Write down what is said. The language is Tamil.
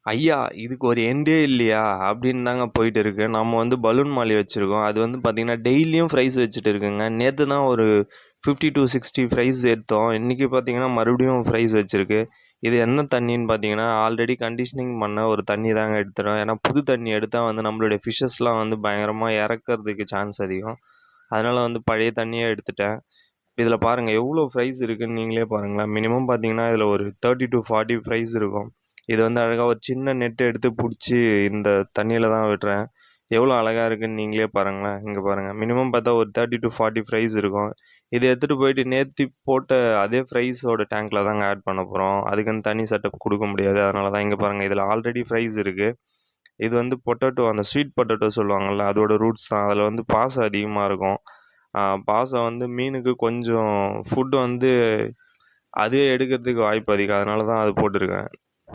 ஐயா! இதுக்கு ஒரு எண்டே இல்லையா? அப்படின்னு தாங்க போயிட்டு இருக்கு. நம்ம வந்து பலூன் மாலி வச்சிருக்கோம். அது வந்து பார்த்தீங்கன்னா, டெய்லியும் ஃப்ரைஸ் வச்சுட்டு இருக்குங்க. நேத்து தான் ஒரு 50 to 60 ஃப்ரைஸ் எடுத்தோம். இன்னைக்கு பார்த்தீங்கன்னா, மறுபடியும் ஃப்ரைஸ் வச்சிருக்கு. இது என்ன தண்ணீன்னு பார்த்தீங்கன்னா, ஆல்ரெடி கண்டிஷனிங் பண்ண ஒரு தண்ணி தாங்க எடுத்துறோம். ஏன்னா, புது தண்ணி எடுத்தா வந்து நம்மளுடைய ஃபிஷ்ஷஸ்லாம் வந்து பயங்கரமா இறக்கறதுக்கு சான்ஸ் அதிகம். அதனால வந்து பழைய தண்ணியே எடுத்துட்டேன். இதில பாருங்க எவ்வளோ ஃப்ரைஸ் இருக்குன்னு நீங்களே பாருங்களேன். மினிமம் பார்த்தீங்கன்னா, இதில ஒரு 30 to 40 ஃப்ரைஸ் இருக்கும். இது வந்து அழகா ஒரு சின்ன நெட் எடுத்து புடிச்சு இந்த தண்ணீல தான் விடுறேன். எவ்வளோ அழகா இருக்குன்னு நீங்களே பாருங்களேன். இங்க பாருங்க. மினிமம் பார்த்தா ஒரு 30 to 40 ஃப்ரைஸ் இருக்கும். இத எடுத்துட்டு போயிட்டு நேத்து போட்ட அதே ஃப்ரைஸோட டேங்க்ல தாங்க ஆட் பண்ண போறோம். அதுக்குன்னு தனி செட்டப் குடுக்க முடியாது. அதனால தான் இங்க பாருங்க. இதில ஆல்ரெடி ஃப்ரைஸ் இருக்கு. இது வந்து பொட்டேட்டோ அந்த ஸ்வீட் பொட்டேட்டோ சொல்லுவாங்கல்ல, அதோட ரூட்ஸ் தான். அதில வந்து பாசம் அதிகமா இருக்கும். பாசம் வந்து மீனுக்கு கொஞ்சம் ஃபுட் வந்து அதுவே எடுக்கிறதுக்கு வாய்ப்பு அதிகம். அதனால தான் அது போட்டிருக்கேன்.